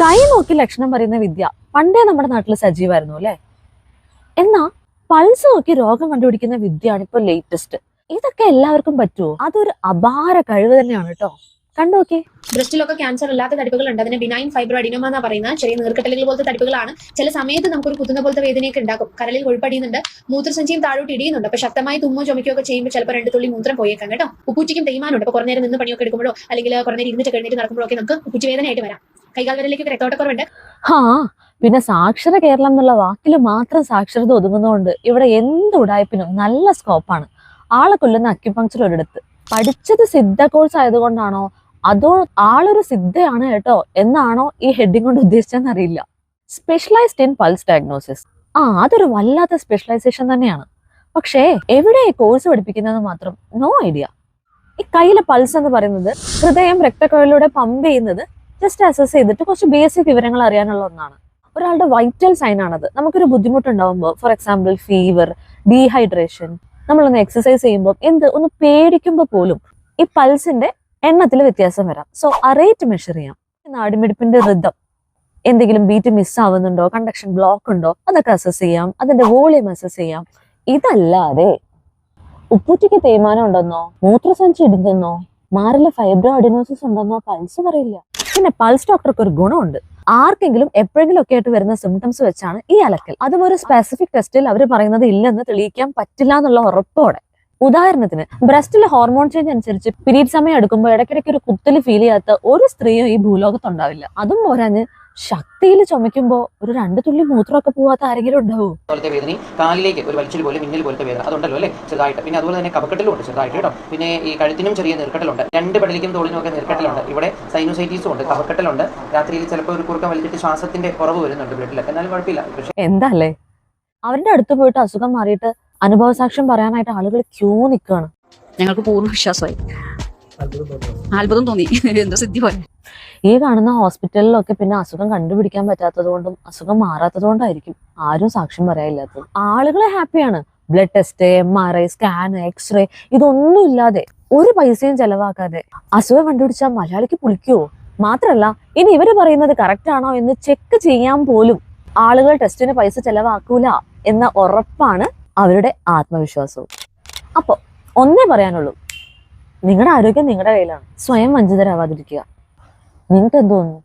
കൈ നോക്കി ലക്ഷണം പറയുന്ന വിദ്യ പണ്ടേ നമ്മുടെ നാട്ടിൽ സജീവമായിരുന്നു അല്ലെ. എന്നാ പൾസ് നോക്കി രോഗം കണ്ടുപിടിക്കുന്ന വിദ്യയാണ് ഇപ്പൊ ലേറ്റസ്റ്റ്. ഇതൊക്കെ എല്ലാവർക്കും പറ്റുമോ? അതൊരു അപാര കഴിവ് തന്നെയാണ് കേട്ടോ. കണ്ടോക്കെ. ബ്രസ്റ്റിലൊക്കെ ക്യാൻസർ അല്ലാത്ത തടിപ്പുകളുണ്ട്. അതിന് ബിനൈൻ ഫൈബ്രോ അഡിനോമ എന്നാ പറയുന്ന ചെറിയ നീർക്കെട്ടലുകൾ പോലത്തെ തടിപ്പുകളാണ്. ചില സമയത്ത് നമുക്കൊരു കുത്തുന്ന പോലത്തെ വേദനയൊക്കെ ഉണ്ടാക്കും. കരളിൽ കൊഴുപ്പടിയുന്നുണ്ട്, മൂത്രസഞ്ചിയും താഴോട്ട് ഇടിയുന്നുണ്ട്. അപ്പൊ ശക്തമായി തുമ്മോ ചുമക്കുകയൊക്കെ ചെയ്യുമ്പോൾ ചിലപ്പോൾ 2 തുള്ളി മൂത്രം പോയേക്കാം കേട്ടോ. ഉപ്പൂറ്റിക്കും തേയ്മാനുണ്ട്. അപ്പൊ കുറേ നേരം നിന്ന് പണിയൊക്കെ എടുക്കുമ്പോഴോ അല്ലെങ്കിൽ കുറേ നേരം ഇരുന്നിട്ട് കഴിഞ്ഞിട്ട് നടക്കുമ്പോഴൊക്കെ നമുക്ക് ഉപ്പൂറ്റി വേദനയായിട്ട് വരാം. കൈകാൽവരലിലേക്ക് രക്തോട്ടക്കുറവുണ്ട്. പിന്നെ സാക്ഷര കേരളം എന്നുള്ള വാക്കിൽ മാത്രം സാക്ഷരത ഒതുങ്ങുന്നതുകൊണ്ട് ഇവിടെ എന്ത് ഉടായ്പിനും നല്ല സ്കോപ്പാണ്. ആളെ കൊല്ലുന്ന അക്യുപങ്ക്ചർ ഒരിടത്ത്. പഠിച്ചത് സിദ്ധ കോഴ്സ് ആയതുകൊണ്ടാണോ അതോ ആളൊരു സിദ്ധയാണ് കേട്ടോ എന്നാണോ ഈ ഹെഡിങ് കൊണ്ട് ഉദ്ദേശിച്ചതെന്ന് അറിയില്ല. Specialised in pulse diagnosis. അതൊരു വല്ലാത്ത സ്പെഷ്യലൈസേഷൻ തന്നെയാണ്. പക്ഷേ എവിടെ ഈ കോഴ്സ് പഠിപ്പിക്കുന്നത് മാത്രം നോ ഐഡിയ. ഈ കയ്യിലെ പൾസ് എന്ന് പറയുന്നത് ഹൃദയം രക്തക്കുഴലിലൂടെ പമ്പ് ചെയ്യുന്നത് ജസ്റ്റ് അസസ് ചെയ്തിട്ട് കുറച്ച് ബേസിക് വിവരങ്ങൾ അറിയാനുള്ള ഒന്നാണ്. ഒരാളുടെ വൈറ്റൽ സൈൻ ആണത്. നമുക്കൊരു ബുദ്ധിമുട്ടുണ്ടാവുമ്പോൾ, ഫോർ എക്സാമ്പിൾ ഫീവർ, ഡീഹൈഡ്രേഷൻ, നമ്മളൊന്ന് എക്സസൈസ് ചെയ്യുമ്പോൾ ഒന്ന് പേടിക്കുമ്പോൾ പോലും ഈ പൾസിന്റെ എണ്ണത്തിൽ വ്യത്യാസം വരാം. സോ ആ റേറ്റ് മെഷർ ചെയ്യാം. നാടിമിടിപ്പിന്റെ ഋതം, എന്തെങ്കിലും ബീറ്റ് മിസ് ആവുന്നുണ്ടോ, കണ്ടക്ഷൻ ബ്ലോക്ക് ഉണ്ടോ, അതൊക്കെ അസസ് ചെയ്യാം. അതിന്റെ വോളിയം അസസ് ചെയ്യാം. ഇതല്ലാതെ ഉപ്പൂറ്റിക്ക് തേയ്മാനം ഉണ്ടെന്നോ, മൂത്രസഞ്ചി ഇടുന്നെന്നോ, മാറിലെ ഫൈബ്രോ അഡിനോസിസ് ഉണ്ടെന്നോ പൾസ് പറയില്ല. പിന്നെ പൾസ് ഡോക്ടർക്ക് ഒരു ഗുണമുണ്ട്. ആർക്കെങ്കിലും എപ്പോഴെങ്കിലും ഒക്കെ ആയിട്ട് വരുന്ന സിംറ്റംസ് വെച്ചാണ് ഈ അലക്കൽ. അതും ഒരു സ്പെസിഫിക് ടെസ്റ്റിൽ അവർ പറയുന്നത് ഇല്ലെന്ന് തെളിയിക്കാൻ പറ്റില്ല എന്നുള്ള ഉറപ്പോടെ. ഉദാഹരണത്തിന് ബ്രസ്റ്റിൽ ഹോർമോൺ ചേഞ്ച് അനുസരിച്ച് പീരീഡ് സമയം എടുക്കുമ്പോൾ ഇടയ്ക്കിടയ്ക്ക് ഒരു കുത്തല് ഫീൽ ചെയ്യാത്ത ഒരു സ്ത്രീയും ഈ ഭൂലോകത്തുണ്ടാവില്ല. അതും പോരാഞ്ഞ് ശക്തിയിൽ ചുമക്കുമ്പോൾ ഒരു 2 തുള്ളി മൂത്രമൊക്കെ പോവാത്ത ആരെങ്കിലും ഉണ്ടാവും. പോലത്തെ വേദന, കാലിലേക്ക് ഒരു വലിച്ചിൽ പോലെ മിന്നൽ പോലത്തെ വേദന അതുണ്ടല്ലോ അല്ലേ, ചെറുതായിട്ട്. പിന്നെ അതുപോലെ തന്നെ കഫക്കെട്ടിലും ഉണ്ട് ചെറുതായിട്ട് കേട്ടോ. പിന്നെ ഈ കഴുത്തിനും ചെറിയ നീർക്കെട്ടലുണ്ട്. 2 പെടലിക്കും തോളിനും ഒക്കെ നീർക്കെട്ടലുണ്ട്. ഇവിടെ സൈനോസൈറ്റീസും ഉണ്ട്, കഫക്കെട്ടലുണ്ട്. രാത്രിയിൽ ചിലപ്പോൾ ഒരു കുറുക്കം വലിച്ചിട്ട് ശ്വാസത്തിന്റെ കുറവ് വരുന്നുണ്ട് ബ്ലഡിലൊക്കെ. എന്നാലും കുഴപ്പമില്ല. പക്ഷേ എന്താല്ലേ, അവരുടെ അടുത്ത് പോയിട്ട് അസുഖം മാറിയിട്ട് അനുഭവസാക്ഷ്യം പറയാനായിട്ട് ആളുകൾ ക്യൂ നിൽക്കുകയാണ്. ഞങ്ങൾക്ക് പൂർണ്ണ വിശ്വാസമായി. അത്ഭുതം തോന്നി. എന്തോ സിദ്ധി പോലെ. ഈ കാണുന്ന ഹോസ്പിറ്റലിലൊക്കെ പിന്നെ അസുഖം കണ്ടുപിടിക്കാൻ പറ്റാത്തത് കൊണ്ടും അസുഖം മാറാത്തത് കൊണ്ടായിരിക്കും ആരും സാക്ഷ്യം പറയാനില്ലാത്തത്. ആളുകളെ ഹാപ്പിയാണ്. Blood test, MRI, scan, X-ray ഇതൊന്നും ഇല്ലാതെ, ഒരു പൈസയും ചെലവാക്കാതെ അസുഖം കണ്ടുപിടിച്ചാൽ മലയാളിക്ക് പുളിക്കുവോ? മാത്രല്ല, ഇനി ഇവര് പറയുന്നത് കറക്റ്റ് ആണോ എന്ന് ചെക്ക് ചെയ്യാൻ പോലും ആളുകൾ ടെസ്റ്റിന് പൈസ ചെലവാക്കൂല എന്ന ഉറപ്പാണ് അവരുടെ ആത്മവിശ്വാസവും. അപ്പൊ ഒന്നേ പറയാനുള്ളൂ, നിങ്ങളുടെ ആരോഗ്യം നിങ്ങളുടെ കയ്യിലാണ്. സ്വയം വഞ്ചിതരാവാതിരിക്കുക. നിങ്ങൾക്ക് എന്ത് തോന്നുന്നു?